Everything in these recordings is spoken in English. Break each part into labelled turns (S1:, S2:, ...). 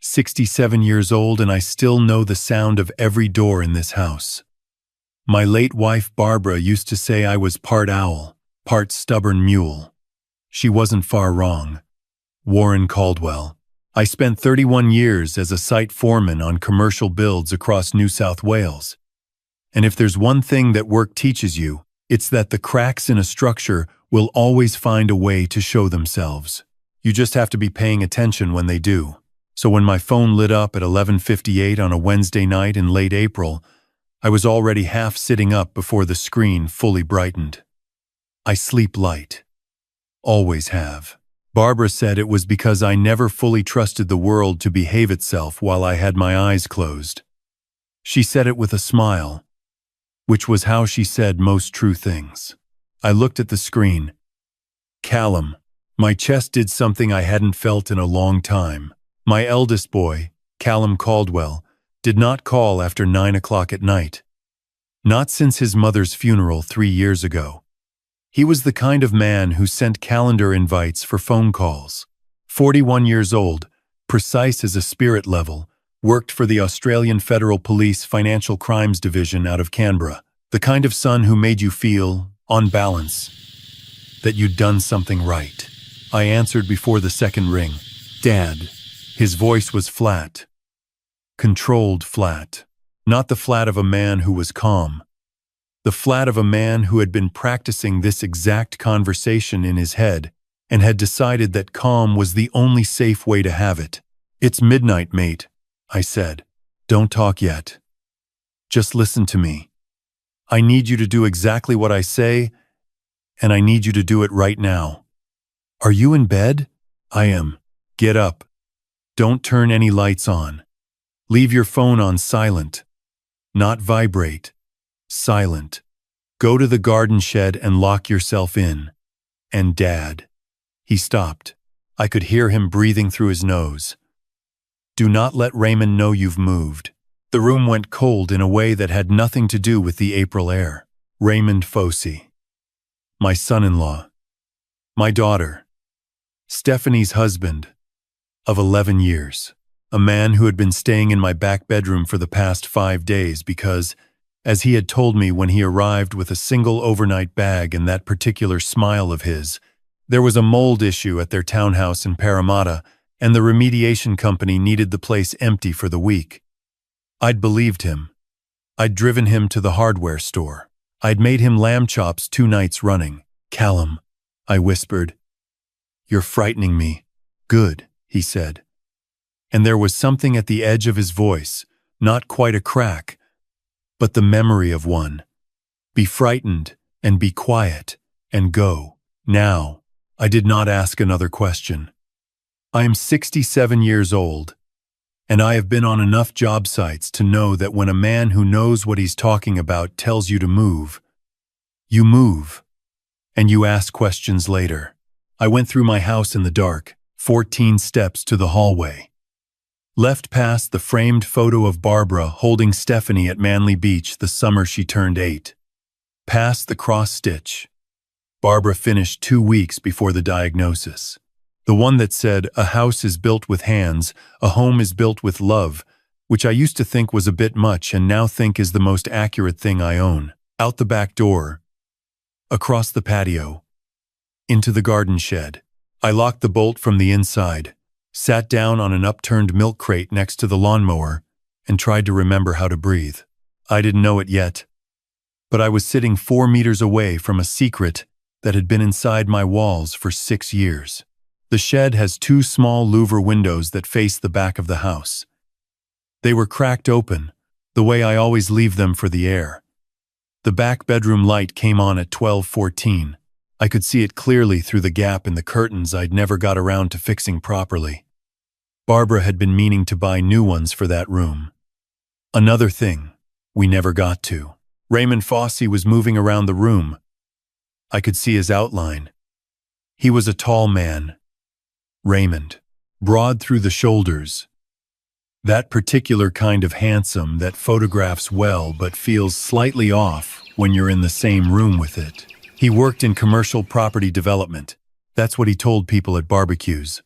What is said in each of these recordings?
S1: 67 years old, and I still know the sound of every door in this house. My late wife Barbara used to say I was part owl, part stubborn mule. She wasn't far wrong. Warren Caldwell. I spent 31 years as a site foreman on commercial builds across New South Wales. And if there's one thing that work teaches you, it's that the cracks in a structure will always find a way to show themselves. You just have to be paying attention when they do. So when my phone lit up at 11:58 on a Wednesday night in late April, I was already half sitting up before the screen fully brightened. I sleep light. Always have. Barbara said it was because I never fully trusted the world to behave itself while I had my eyes closed. She said it with a smile, which was how she said most true things. I looked at the screen. Callum. My chest did something I hadn't felt in a long time. My eldest boy, Callum Caldwell, did not call after 9 o'clock at night. Not since his mother's funeral 3 years ago. He was the kind of man who sent calendar invites for phone calls. 41 years old, precise as a spirit level, worked for the Australian Federal Police Financial Crimes Division out of Canberra. The kind of son who made you feel, on balance, that you'd done something right. I answered before the second ring. Dad. His voice was flat. Controlled flat. Not the flat of a man who was calm. The flat of a man who had been practicing this exact conversation in his head and had decided that calm was the only safe way to have it. It's midnight, mate, I said. Don't talk yet. Just listen to me. I need you to do exactly what I say, and I need you to do it right now. Are you in bed? I am. Get up. Don't turn any lights on. Leave your phone on silent. Not vibrate. Silent. Go to the garden shed and lock yourself in. And Dad. He stopped. I could hear him breathing through his nose. Do not let Raymond know you've moved. The room went cold in a way that had nothing to do with the April air. Raymond Fossey. My son-in-law. My daughter. Stephanie's husband. Of 11 years. A man who had been staying in my back bedroom for the past 5 days because, as he had told me when he arrived with a single overnight bag and that particular smile of his, there was a mold issue at their townhouse in Parramatta, and the remediation company needed the place empty for the week. I'd believed him. I'd driven him to the hardware store. I'd made him lamb chops 2 nights running. Callum, I whispered. You're frightening me. Good, he said. And there was something at the edge of his voice, not quite a crack, but the memory of one. Be frightened, and be quiet, and go. Now, I did not ask another question. I am 67 years old, and I have been on enough job sites to know that when a man who knows what he's talking about tells you to move, you move, and you ask questions later. I went through my house in the dark, 14 steps to the hallway. Left past the framed photo of Barbara holding Stephanie at Manly Beach the summer she turned 8. Past the cross-stitch. Barbara finished 2 weeks before the diagnosis. The one that said, a house is built with hands, a home is built with love, which I used to think was a bit much and now think is the most accurate thing I own. Out the back door. Across the patio. Into the garden shed. I locked the bolt from the inside. Sat down on an upturned milk crate next to the lawnmower, and tried to remember how to breathe. I didn't know it yet, but I was sitting 4 meters away from a secret that had been inside my walls for 6 years. The shed has 2 small louver windows that face the back of the house. They were cracked open, the way I always leave them for the air. The back bedroom light came on at 12:14. I could see it clearly through the gap in the curtains I'd never got around to fixing properly. Barbara had been meaning to buy new ones for that room. Another thing, we never got to. Raymond Fossey was moving around the room. I could see his outline. He was a tall man. Raymond. Broad through the shoulders. That particular kind of handsome that photographs well but feels slightly off when you're in the same room with it. He worked in commercial property development. That's what he told people at barbecues.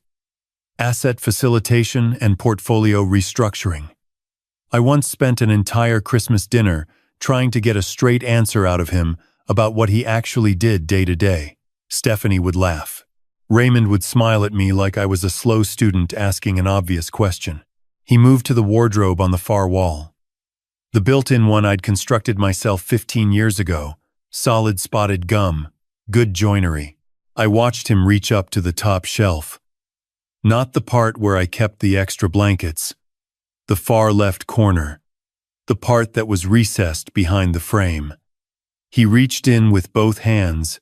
S1: asset facilitation and portfolio restructuring. I once spent an entire Christmas dinner trying to get a straight answer out of him about what he actually did day to day. Stephanie would laugh. Raymond would smile at me like I was a slow student asking an obvious question. He moved to the wardrobe on the far wall. The built-in one I'd constructed myself 15 years ago. Solid spotted gum, good joinery. I watched him reach up to the top shelf. Not the part where I kept the extra blankets. The far left corner. The part that was recessed behind the frame. He reached in with both hands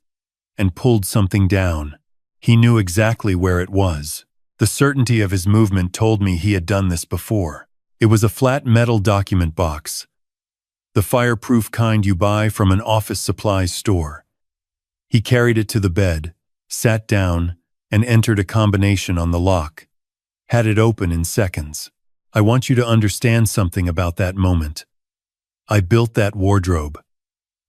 S1: and pulled something down. He knew exactly where it was. The certainty of his movement told me he had done this before. It was a flat metal document box. The fireproof kind you buy from an office supplies store. He carried it to the bed, sat down, and entered a combination on the lock. Had it open in seconds. I want you to understand something about that moment. I built that wardrobe.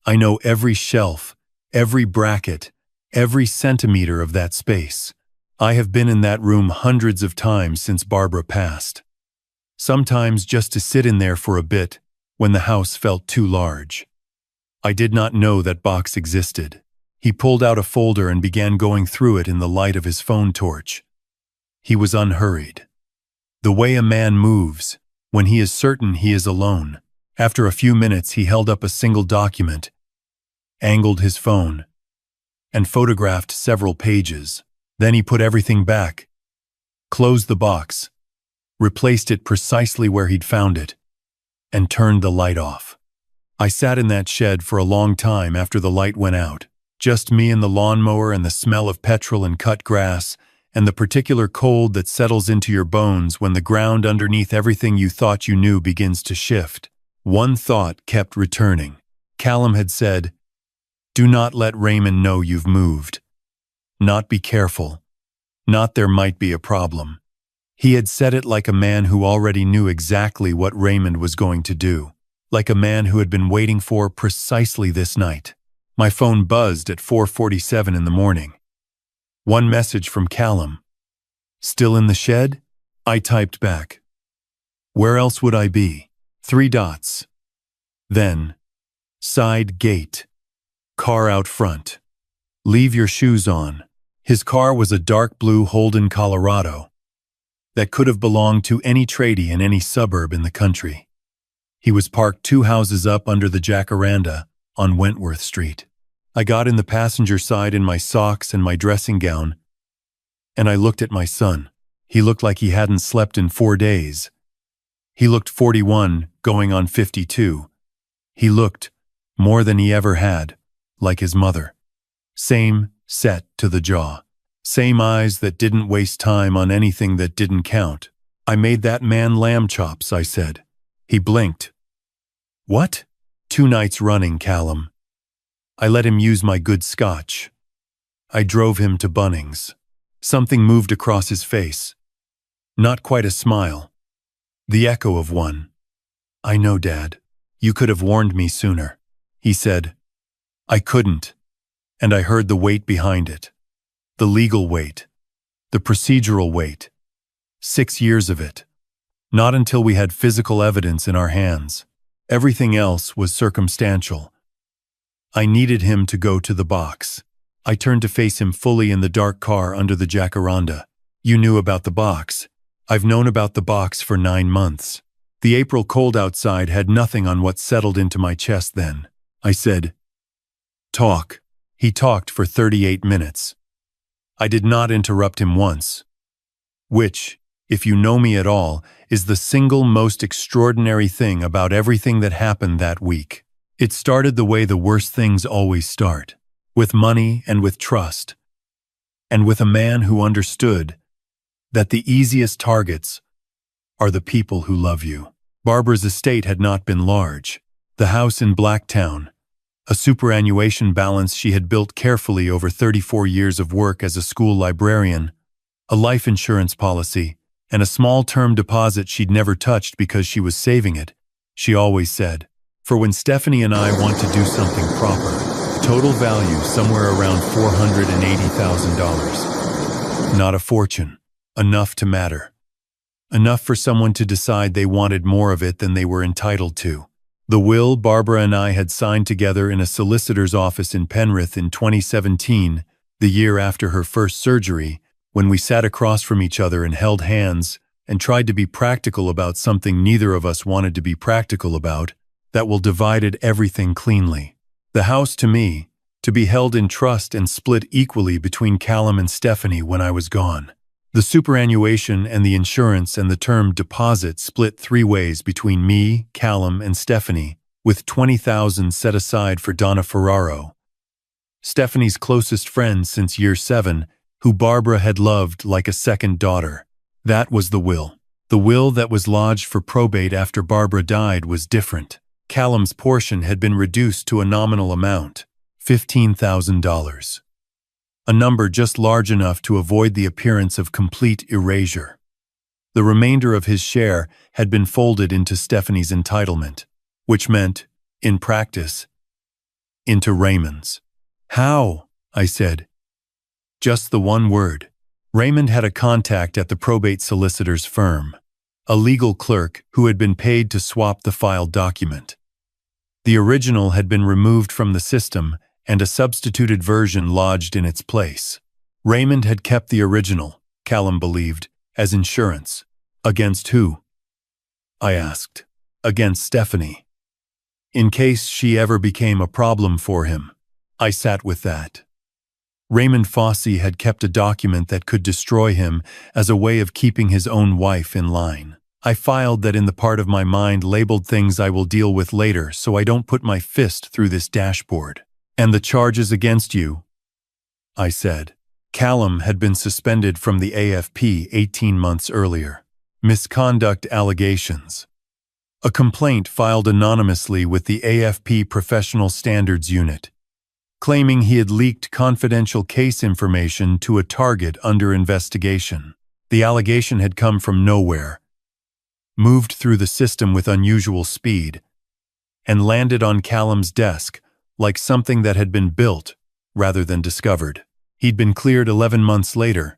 S1: I know every shelf, every bracket, every centimeter of that space. I have been in that room hundreds of times since Barbara passed. Sometimes just to sit in there for a bit when the house felt too large. I did not know that box existed. He pulled out a folder and began going through it in the light of his phone torch. He was unhurried. The way a man moves, when he is certain he is alone. After a few minutes, he held up a single document, angled his phone, and photographed several pages. Then he put everything back, closed the box, replaced it precisely where he'd found it, and turned the light off. I sat in that shed for a long time after the light went out. Just me and the lawnmower and the smell of petrol and cut grass, and the particular cold that settles into your bones when the ground underneath everything you thought you knew begins to shift. One thought kept returning. Callum had said, "Do not let Raymond know you've moved. Not be careful. Not there might be a problem." He had said it like a man who already knew exactly what Raymond was going to do. Like a man who had been waiting for precisely this night. My phone buzzed at 4:47 in the morning. One message from Callum. "Still in the shed?" I typed back. "Where else would I be?" 3 dots. Then, "Side gate. Car out front. Leave your shoes on." His car was a dark blue Holden Colorado that could have belonged to any tradie in any suburb in the country. He was parked 2 houses up under the jacaranda on Wentworth Street. I got in the passenger side in my socks and my dressing gown, and I looked at my son. He looked like he hadn't slept in 4 days. He looked 41, going on 52. He looked, more than he ever had, like his mother. Same, set to the jaw. Same eyes that didn't waste time on anything that didn't count. "I made that man lamb chops," I said. He blinked. "What?" 2 nights running, Callum. I let him use my good scotch. I drove him to Bunnings. Something moved across his face. Not quite a smile. The echo of one. "I know, Dad. You could have warned me sooner," he said. I couldn't, and I heard the weight behind it. The legal weight. The procedural weight. 6 years of it. Not until we had physical evidence in our hands. Everything else was circumstantial. I needed him to go to the box. I turned to face him fully in the dark car under the jacaranda. "You knew about the box." "I've known about the box for 9 months. The April cold outside had nothing on what settled into my chest then." I said, "Talk." He talked for 38 minutes. I did not interrupt him once. Which, if you know me at all, is the single most extraordinary thing about everything that happened that week. It started the way the worst things always start, with money and with trust, and with a man who understood that the easiest targets are the people who love you. Barbara's estate had not been large. The house in Blacktown, a superannuation balance she had built carefully over 34 years of work as a school librarian, a life insurance policy, and a small term deposit she'd never touched because she was saving it, she always said. For when Stephanie and I want to do something proper, total value somewhere around $480,000. Not a fortune. enough to matter. Enough for someone to decide they wanted more of it than they were entitled to. The will Barbara and I had signed together in a solicitor's office in Penrith in 2017, the year after her first surgery, when we sat across from each other and held hands and tried to be practical about something neither of us wanted to be practical about, that will divided everything cleanly. The house to me, to be held in trust and split equally between Callum and Stephanie when I was gone. The superannuation and the insurance and the term deposit split 3 ways between me, Callum, and Stephanie, with $20,000 set aside for Donna Ferraro, Stephanie's closest friend since year 7, who Barbara had loved like a second daughter. That was the will. The will that was lodged for probate after Barbara died was different. Callum's portion had been reduced to a nominal amount, $15,000. A number just large enough to avoid the appearance of complete erasure. The remainder of his share had been folded into Stephanie's entitlement, which meant, in practice, into Raymond's. How? I said. Just the one word. Raymond had a contact at the probate solicitor's firm, a legal clerk who had been paid to swap the filed document. The original had been removed from the system and a substituted version lodged in its place. Raymond had kept the original, Callum believed, as insurance. Against who? I asked. Against Stephanie. In case she ever became a problem for him. I sat with that. Raymond Fossey had kept a document that could destroy him as a way of keeping his own wife in line. I filed that in the part of my mind labeled things I will deal with later so I don't put my fist through this dashboard. And the charges against you? I said. Callum had been suspended from the AFP 18 months earlier. Misconduct allegations. A complaint filed anonymously with the AFP Professional Standards Unit, claiming he had leaked confidential case information to a target under investigation. The allegation had come from nowhere, moved through the system with unusual speed, and landed on Callum's desk like something that had been built rather than discovered. He'd been cleared 11 months later.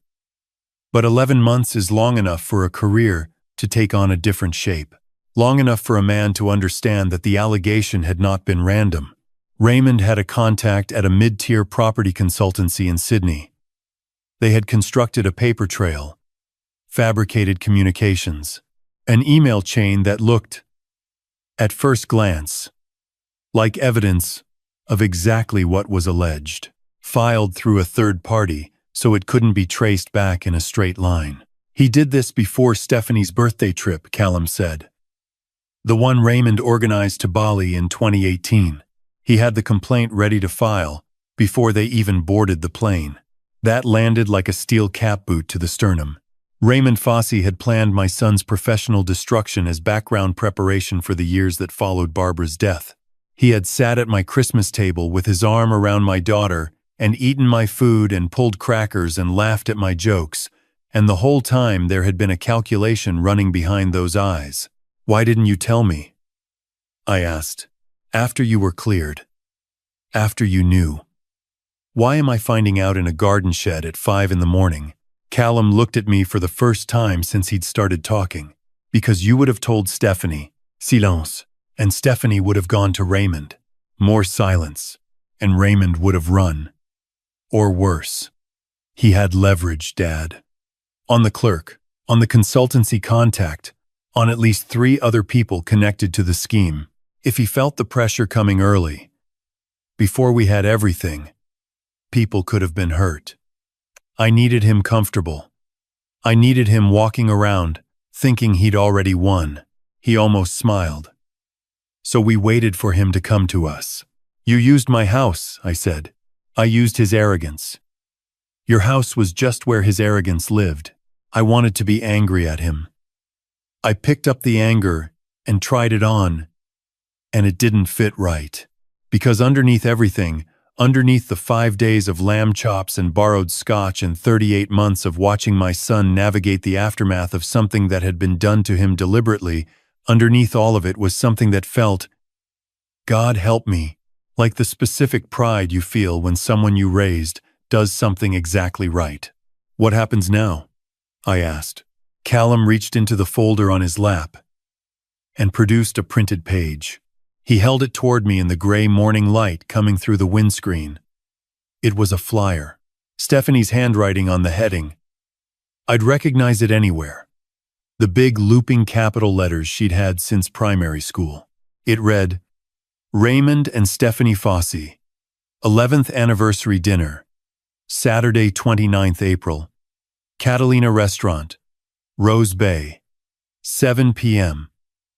S1: But 11 months is long enough for a career to take on a different shape. Long enough for a man to understand that the allegation had not been random. Raymond had a contact at a mid-tier property consultancy in Sydney. They had constructed a paper trail, fabricated communications, an email chain that looked, at first glance, like evidence of exactly what was alleged, filed through a third party so it couldn't be traced back in a straight line. He did this before Stephanie's birthday trip, Callum said. The one Raymond organized to Bali in 2018. He had the complaint ready to file before they even boarded the plane. That landed like a steel cap boot to the sternum. Raymond Fossey had planned my son's professional destruction as background preparation for the years that followed Barbara's death. He had sat at my Christmas table with his arm around my daughter and eaten my food and pulled crackers and laughed at my jokes, and the whole time there had been a calculation running behind those eyes. Why didn't you tell me? I asked. After you were cleared. After you knew. Why am I finding out in a garden shed at 5 in the morning? Callum looked at me for the first time since he'd started talking. Because you would have told Stephanie. Silence. And Stephanie would have gone to Raymond. More silence. And Raymond would have run. Or worse. He had leverage, Dad. On the clerk. On the consultancy contact. On at least 3 other people connected to the scheme. If he felt the pressure coming early, before we had everything, people could have been hurt. I needed him comfortable. I needed him walking around, thinking he'd already won. He almost smiled. So we waited for him to come to us. You used my house, I said. I used his arrogance. Your house was just where his arrogance lived. I wanted to be angry at him. I picked up the anger and tried it on. And it didn't fit right. Because underneath everything, underneath the 5 days of lamb chops and borrowed scotch and 38 months of watching my son navigate the aftermath of something that had been done to him deliberately, underneath all of it was something that felt, God help me, like the specific pride you feel when someone you raised does something exactly right. What happens now? I asked. Callum reached into the folder on his lap and produced a printed page. He held it toward me in the gray morning light coming through the windscreen. It was a flyer. Stephanie's handwriting on the heading. I'd recognize it anywhere. The big looping capital letters she'd had since primary school. It read, Raymond and Stephanie Fossey, 11th anniversary dinner, Saturday 29th April, Catalina restaurant, Rose Bay, 7 p.m.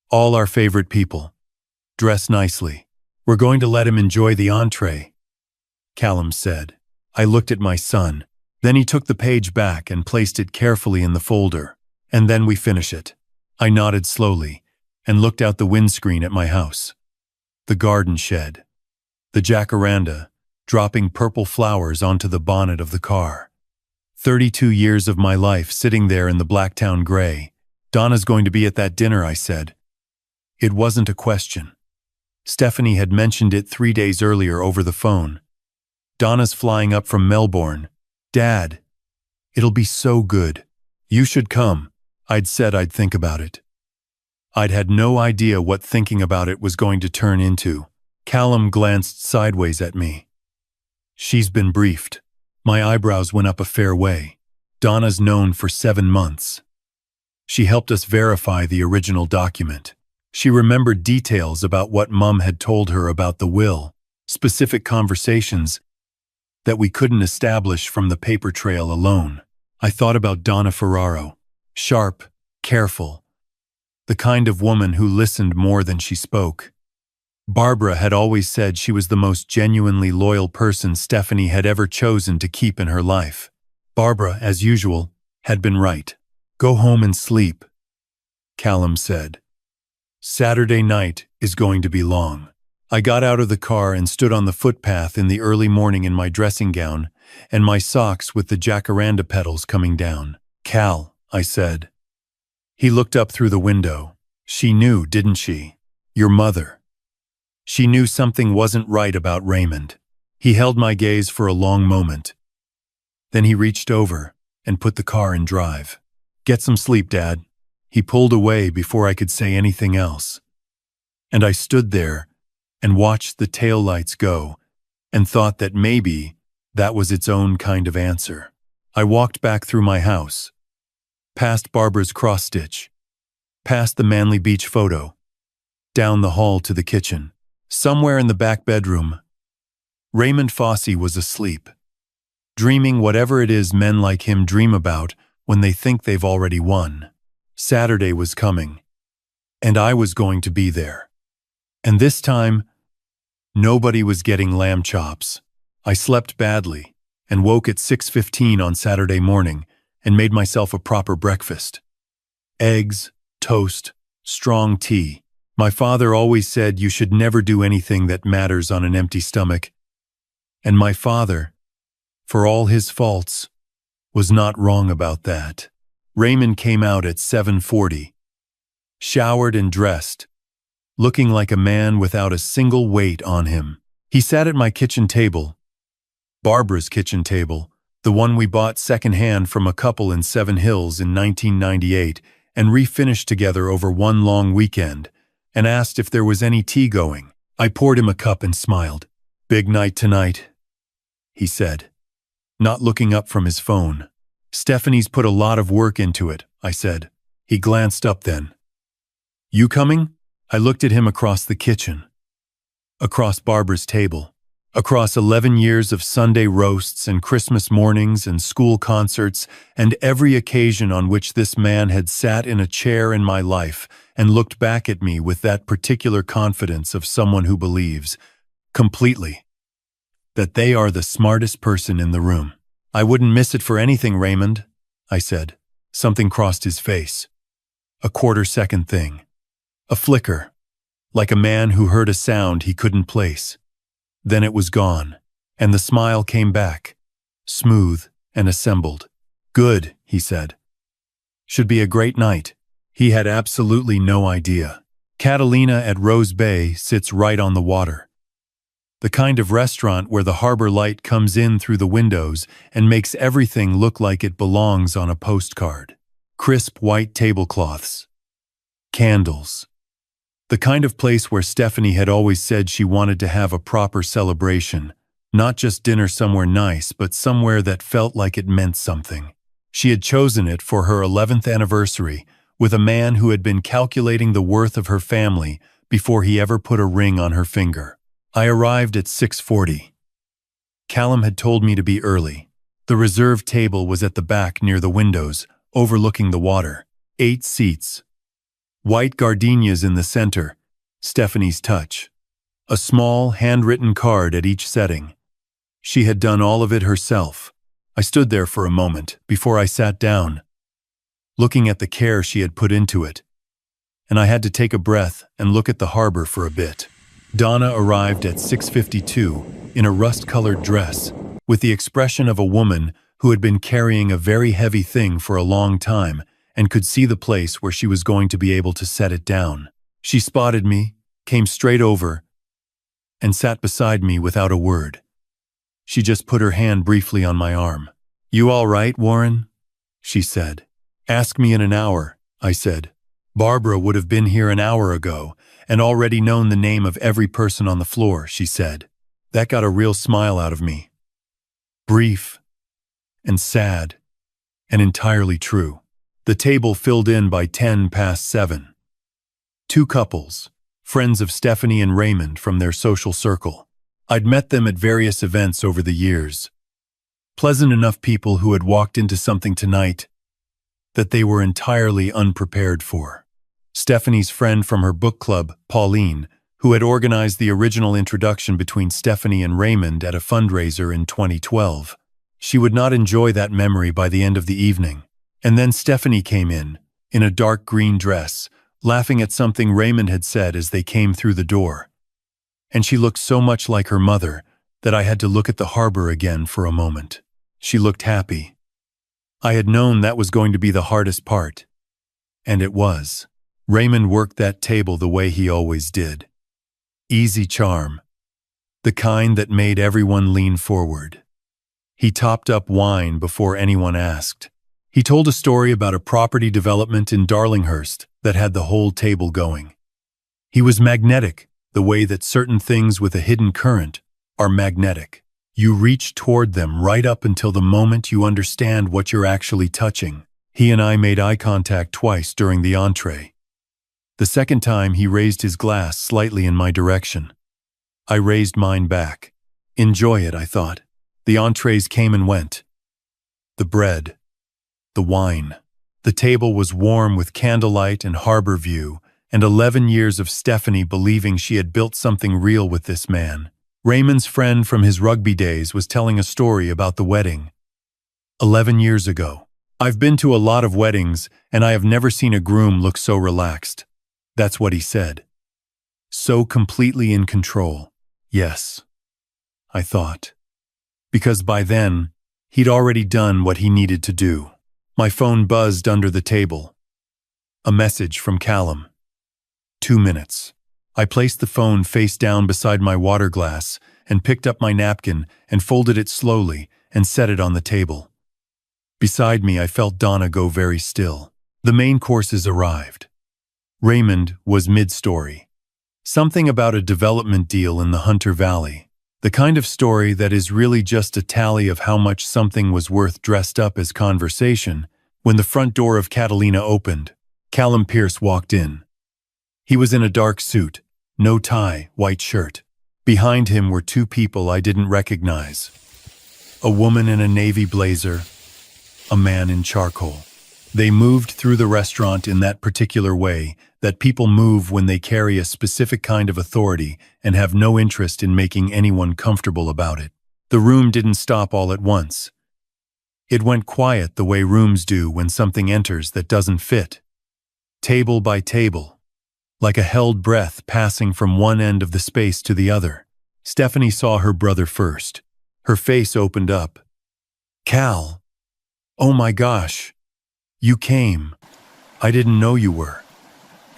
S1: All our favorite people. Dress nicely. We're going to let him enjoy the entree, Callum said. I looked at my son. Then he took the page back and placed it carefully in the folder. And then we finish it. I nodded slowly and looked out the windscreen at my house. The garden shed. The jacaranda, dropping purple flowers onto the bonnet of the car. 32 years of my life sitting there in the Blacktown gray. Donna's going to be at that dinner, I said. It wasn't a question. Stephanie had mentioned it 3 days earlier over the phone. Donna's flying up from Melbourne. Dad, it'll be so good. You should come. I'd said I'd think about it. I'd had no idea what thinking about it was going to turn into. Callum glanced sideways at me. She's been briefed. My eyebrows went up a fair way. Donna's known for 7 months. She helped us verify the original document. She remembered details about what Mum had told her about the will, specific conversations that we couldn't establish from the paper trail alone. I thought about Donna Ferraro, sharp, careful, the kind of woman who listened more than she spoke. Barbara had always said she was the most genuinely loyal person Stephanie had ever chosen to keep in her life. Barbara, as usual, had been right. Go home and sleep, Callum said. Saturday night is going to be long. I got out of the car and stood on the footpath in the early morning in my dressing gown and my socks with the jacaranda petals coming down. Cal, I said. He looked up through the window. She knew, didn't she? Your mother. She knew something wasn't right about Raymond. He held my gaze for a long moment. Then he reached over and put the car in drive. Get some sleep, Dad. He pulled away before I could say anything else. And I stood there and watched the taillights go and thought that maybe that was its own kind of answer. I walked back through my house, past Barbara's cross-stitch, past the Manly Beach photo, down the hall to the kitchen. Somewhere in the back bedroom, Raymond Fossey was asleep, dreaming whatever it is men like him dream about when they think they've already won. Saturday was coming, and I was going to be there. And this time, nobody was getting lamb chops. I slept badly and woke at 6:15 on Saturday morning and made myself a proper breakfast. Eggs, toast, strong tea. My father always said you should never do anything that matters on an empty stomach. And my father, for all his faults, was not wrong about that. Raymond came out at 7:40, showered and dressed, looking like a man without a single weight on him. He sat at my kitchen table, Barbara's kitchen table, the one we bought secondhand from a couple in Seven Hills in 1998 and refinished together over one long weekend, and asked if there was any tea going. I poured him a cup and smiled. Big night tonight, he said, not looking up from his phone. Stephanie's put a lot of work into it, I said. He glanced up then. You coming? I looked at him across the kitchen, across Barbara's table, across 11 years of Sunday roasts and Christmas mornings and school concerts and every occasion on which this man had sat in a chair in my life and looked back at me with that particular confidence of someone who believes, completely, that they are the smartest person in the room. I wouldn't miss it for anything, Raymond, I said. Something crossed his face. A quarter-second thing. A flicker, like a man who heard a sound he couldn't place. Then it was gone, and the smile came back, smooth and assembled. Good, he said. Should be a great night. He had absolutely no idea. Catalina at Rose Bay sits right on the water. The kind of restaurant where the harbor light comes in through the windows and makes everything look like it belongs on a postcard. Crisp white tablecloths. Candles. The kind of place where Stephanie had always said she wanted to have a proper celebration, not just dinner somewhere nice, but somewhere that felt like it meant something. She had chosen it for her 11th anniversary with a man who had been calculating the worth of her family before he ever put a ring on her finger. I arrived at 6:40. Callum had told me to be early. The reserved table was at the back near the windows, overlooking the water. 8 seats. White gardenias in the center, Stephanie's touch. A small, handwritten card at each setting. She had done all of it herself. I stood there for a moment before I sat down, looking at the care she had put into it, and I had to take a breath and look at the harbor for a bit. Donna arrived at 6:52 in a rust-colored dress, with the expression of a woman who had been carrying a very heavy thing for a long time and could see the place where she was going to be able to set it down. She spotted me, came straight over, and sat beside me without a word. She just put her hand briefly on my arm. "You all right, Warren?" she said. "Ask me in an hour," I said. "Barbara would have been here an hour ago and already known the name of every person on the floor," she said. That got a real smile out of me. Brief and sad and entirely true. The table filled in by 10 past 7. 2 couples, friends of Stephanie and Raymond from their social circle. I'd met them at various events over the years. Pleasant enough people who had walked into something tonight that they were entirely unprepared for. Stephanie's friend from her book club, Pauline, who had organized the original introduction between Stephanie and Raymond at a fundraiser in 2012. She would not enjoy that memory by the end of the evening. And then Stephanie came in a dark green dress, laughing at something Raymond had said as they came through the door. And she looked so much like her mother that I had to look at the harbor again for a moment. She looked happy. I had known that was going to be the hardest part. And it was. Raymond worked that table the way he always did. Easy charm. The kind that made everyone lean forward. He topped up wine before anyone asked. He told a story about a property development in Darlinghurst that had the whole table going. He was magnetic, the way that certain things with a hidden current are magnetic. You reach toward them right up until the moment you understand what you're actually touching. He and I made eye contact twice during the entree. The second time he raised his glass slightly in my direction. I raised mine back. Enjoy it, I thought. The entrees came and went. The bread. The wine. The table was warm with candlelight and harbor view, and 11 years of Stephanie believing she had built something real with this man. Raymond's friend from his rugby days was telling a story about the wedding. 11 years ago. I've been to a lot of weddings, and I have never seen a groom look so relaxed. That's what he said. So completely in control. Yes, I thought. Because by then, he'd already done what he needed to do. My phone buzzed under the table. A message from Callum. 2 minutes. I placed the phone face down beside my water glass and picked up my napkin and folded it slowly and set it on the table. Beside me, I felt Donna go very still. The main courses arrived. Raymond was mid-story. Something about a development deal in the Hunter Valley. The kind of story that is really just a tally of how much something was worth dressed up as conversation. When the front door of Catalina opened, Callum Pierce walked in. He was in a dark suit, no tie, white shirt. Behind him were 2 people I didn't recognize. A woman in a navy blazer, a man in charcoal. They moved through the restaurant in that particular way that people move when they carry a specific kind of authority and have no interest in making anyone comfortable about it. The room didn't stop all at once. It went quiet the way rooms do when something enters that doesn't fit. Table by table, like a held breath passing from one end of the space to the other. Stephanie saw her brother first. Her face opened up. "Cal, oh my gosh, you came. I didn't know you were."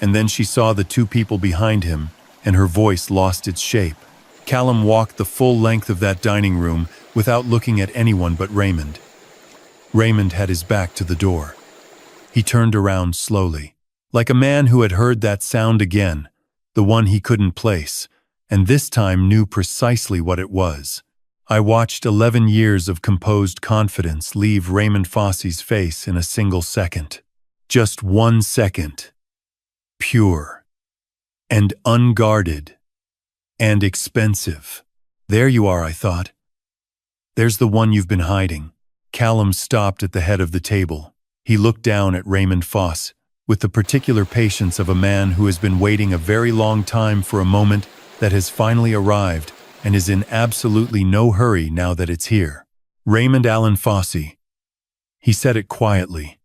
S1: And then she saw the 2 people behind him, and her voice lost its shape. Callum walked the full length of that dining room without looking at anyone but Raymond. Raymond had his back to the door. He turned around slowly, like a man who had heard that sound again, the one he couldn't place, and this time knew precisely what it was. I watched 11 years of composed confidence leave Raymond Fosse's face in a single second. Just 1 second. Pure. And unguarded. And expensive. There you are, I thought. There's the one you've been hiding. Callum stopped at the head of the table. He looked down at Raymond Fosse with the particular patience of a man who has been waiting a very long time for a moment that has finally arrived and is in absolutely no hurry now that it's here. Raymond Allen Fosse. He said it quietly.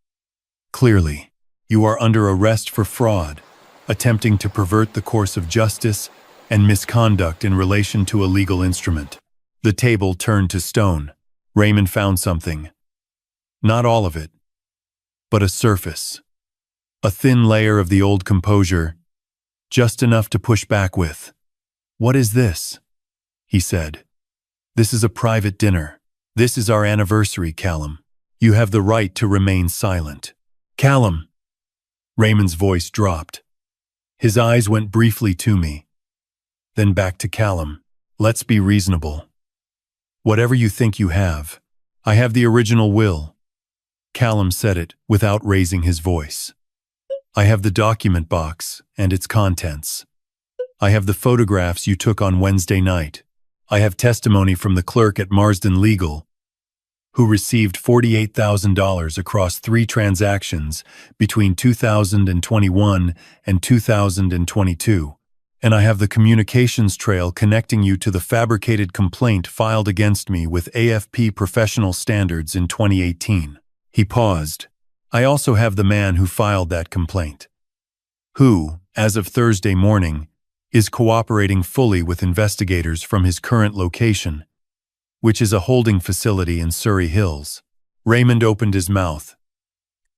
S1: Clearly, you are under arrest for fraud, attempting to pervert the course of justice, and misconduct in relation to a legal instrument. The table turned to stone. Raymond found something. Not all of it, but a surface. A thin layer of the old composure, just enough to push back with. "What is this?" he said. "This is a private dinner. This is our anniversary, Callum. You have the right to remain silent." "Callum!" Raymond's voice dropped. His eyes went briefly to me, then back to Callum. "Let's be reasonable. Whatever you think you have, I have the original will." Callum said it without raising his voice. "I have the document box and its contents. I have the photographs you took on Wednesday night. I have testimony from the clerk at Marsden Legal, who received $48,000 across 3 transactions between 2021 and 2022. And I have the communications trail connecting you to the fabricated complaint filed against me with AFP Professional Standards in 2018. He paused. "I also have the man who filed that complaint, who, as of Thursday morning, is cooperating fully with investigators from his current location, which is a holding facility in Surrey Hills." Raymond opened his mouth.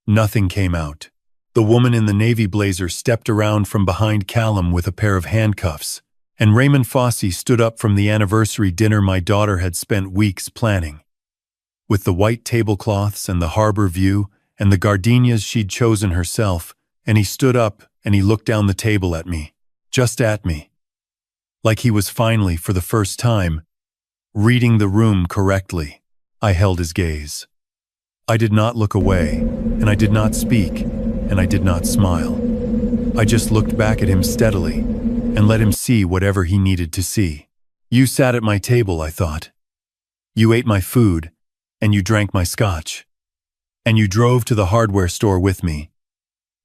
S1: Nothing came out. The woman in the navy blazer stepped around from behind Callum with a pair of handcuffs, and Raymond Fosse stood up from the anniversary dinner my daughter had spent weeks planning. With the white tablecloths and the harbor view and the gardenias she'd chosen herself, and he stood up and he looked down the table at me, just at me, like he was finally, for the first time, reading the room correctly. I held his gaze. I did not look away, and I did not speak, and I did not smile. I just looked back at him steadily and let him see whatever he needed to see. "You sat at my table," I thought. "You ate my food, and you drank my scotch. And you drove to the hardware store with me.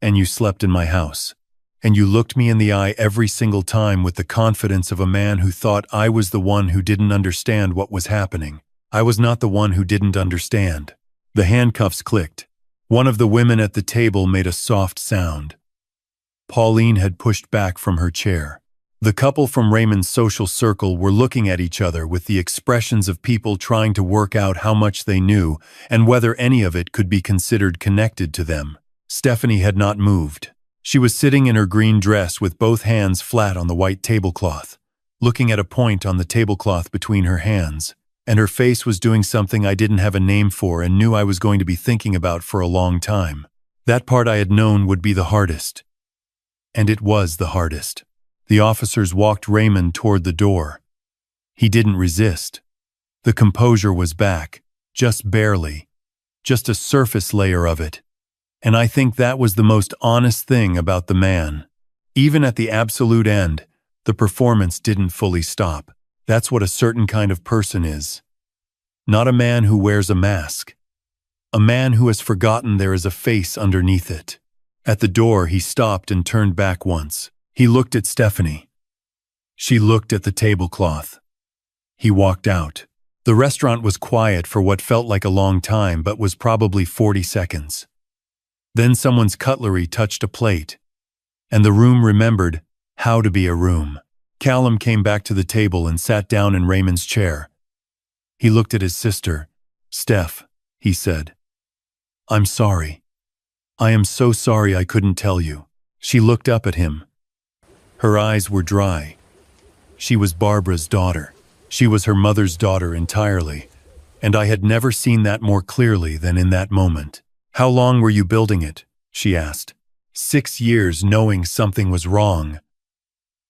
S1: And you slept in my house. And you looked me in the eye every single time with the confidence of a man who thought I was the one who didn't understand what was happening. I was not the one who didn't understand." The handcuffs clicked. One of the women at the table made a soft sound. Pauline had pushed back from her chair. The couple from Raymond's social circle were looking at each other with the expressions of people trying to work out how much they knew and whether any of it could be considered connected to them. Stephanie had not moved. She was sitting in her green dress with both hands flat on the white tablecloth, looking at a point on the tablecloth between her hands, and her face was doing something I didn't have a name for and knew I was going to be thinking about for a long time. That part I had known would be the hardest. And it was the hardest. The officers walked Raymond toward the door. He didn't resist. The composure was back, just barely, just a surface layer of it. And I think that was the most honest thing about the man. Even at the absolute end, the performance didn't fully stop. That's what a certain kind of person is. Not a man who wears a mask. A man who has forgotten there is a face underneath it. At the door, he stopped and turned back once. He looked at Stephanie. She looked at the tablecloth. He walked out. The restaurant was quiet for what felt like a long time, but was probably 40 seconds. Then someone's cutlery touched a plate, and the room remembered how to be a room. Callum came back to the table and sat down in Raymond's chair. He looked at his sister. "Steph," he said. "I'm sorry. I am so sorry I couldn't tell you." She looked up at him. Her eyes were dry. She was Barbara's daughter. She was her mother's daughter entirely, and I had never seen that more clearly than in that moment. "How long were you building it?" she asked. 6 years knowing something was wrong.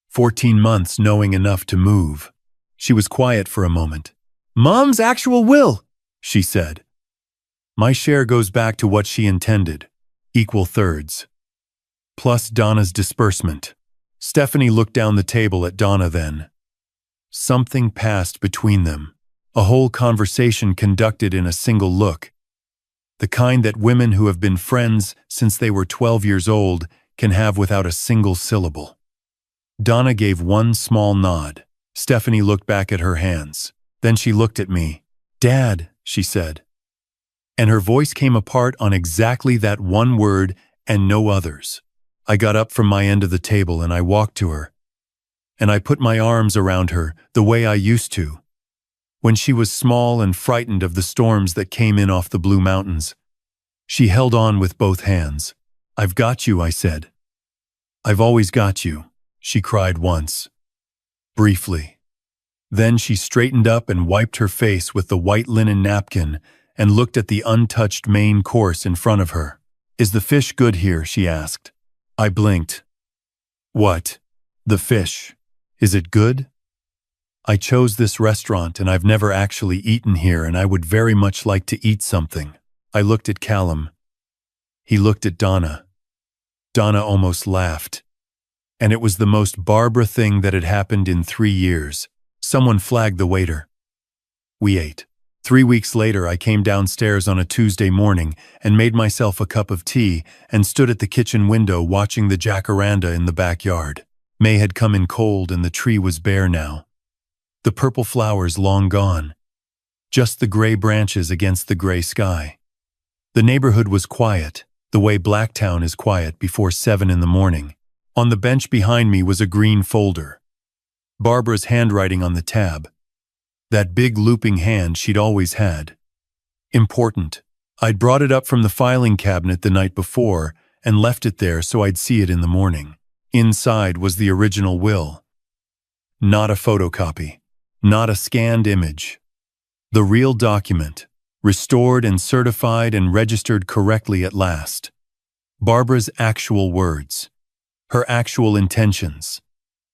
S1: 14 months knowing enough to move. She was quiet for a moment. "Mom's actual will," she said. My share goes back to what she intended, equal thirds. Plus Donna's disbursement. Stephanie looked down the table at Donna then. Something passed between them. A whole conversation conducted in a single look. The kind that women who have been friends since they were 12 years old can have without a single syllable. Donna gave one small nod. Stephanie looked back at her hands. Then she looked at me. "Dad," she said. And her voice came apart on exactly that one word and no others. I got up from my end of the table and I walked to her. And I put my arms around her the way I used to, when she was small and frightened of the storms that came in off the Blue Mountains. She held on with both hands. "I've got you," I said. "I've always got you," she cried once. Briefly. Then she straightened up and wiped her face with the white linen napkin and looked at the untouched main course in front of her. "Is the fish good here?" she asked. I blinked. "What? The fish? Is it good?" "I chose this restaurant and I've never actually eaten here and I would very much like to eat something." I looked at Callum. He looked at Donna. Donna almost laughed. And it was the most Barbara thing that had happened in 3 years. Someone flagged the waiter. We ate. 3 weeks later, I came downstairs on a Tuesday morning and made myself a cup of tea and stood at the kitchen window watching the jacaranda in the backyard. May had come in cold and the tree was bare now. The purple flowers long gone. Just the gray branches against the gray sky. The neighborhood was quiet, the way Blacktown is quiet before 7 in the morning. On the bench behind me was a green folder. Barbara's handwriting on the tab. That big looping hand she'd always had. Important. I'd brought it up from the filing cabinet the night before and left it there so I'd see it in the morning. Inside was the original will. Not a photocopy. Not a scanned image. The real document, restored and certified and registered correctly at last. Barbara's actual words. Her actual intentions.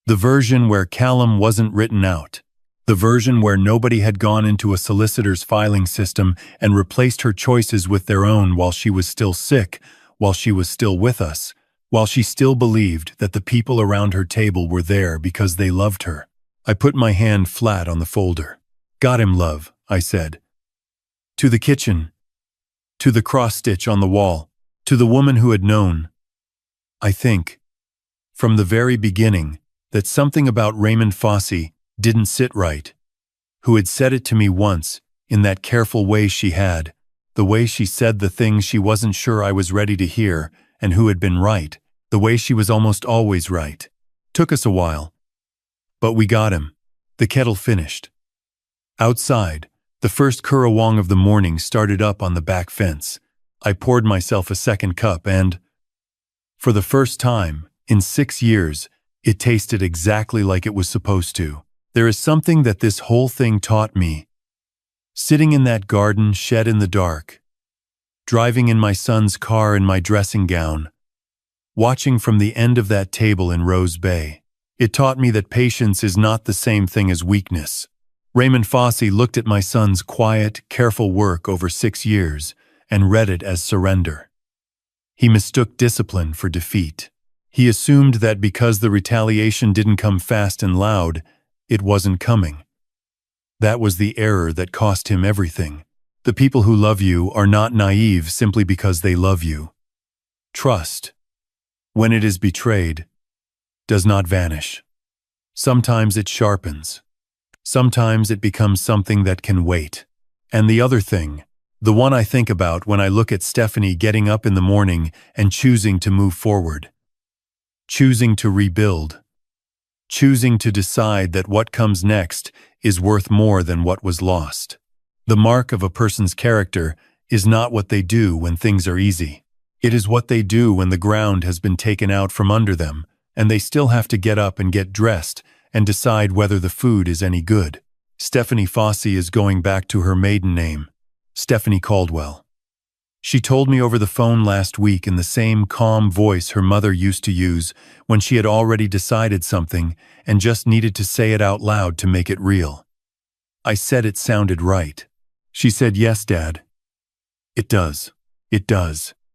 S1: The version where Callum wasn't written out. The version where nobody had gone into a solicitor's filing system and replaced her choices with their own while she was still sick, while she was still with us, while she still believed that the people around her table were there because they loved her. I put my hand flat on the folder. "Got him, love," I said. To the kitchen. To the cross-stitch on the wall. To the woman who had known. I think, from the very beginning, that something about Raymond Fossey didn't sit right. Who had said it to me once, in that careful way she had, the way she said the things she wasn't sure I was ready to hear, and who had been right, the way she was almost always right. Took us a while. But we got him. The kettle finished. Outside, the first currawong of the morning started up on the back fence. I poured myself a second cup and, for the first time, in 6 years, it tasted exactly like it was supposed to. There is something that this whole thing taught me. Sitting in that garden shed in the dark, driving in my son's car in my dressing gown, watching from the end of that table in Rose Bay. It taught me that patience is not the same thing as weakness. Raymond Fossey looked at my son's quiet, careful work over 6 years and read it as surrender. He mistook discipline for defeat. He assumed that because the retaliation didn't come fast and loud, it wasn't coming. That was the error that cost him everything. The people who love you are not naive simply because they love you. Trust, when it is betrayed, does not vanish. Sometimes it sharpens. Sometimes it becomes something that can wait. And the other thing, the one I think about when I look at Stephanie getting up in the morning and choosing to move forward. Choosing to rebuild. Choosing to decide that what comes next is worth more than what was lost. The mark of a person's character is not what they do when things are easy. It is what they do when the ground has been taken out from under them, and they still have to get up and get dressed and decide whether the food is any good. Stephanie Fossey is going back to her maiden name, Stephanie Caldwell. She told me over the phone last week in the same calm voice her mother used to use when she had already decided something and just needed to say it out loud to make it real. I said it sounded right. She said, "Yes, Dad. It does. It does."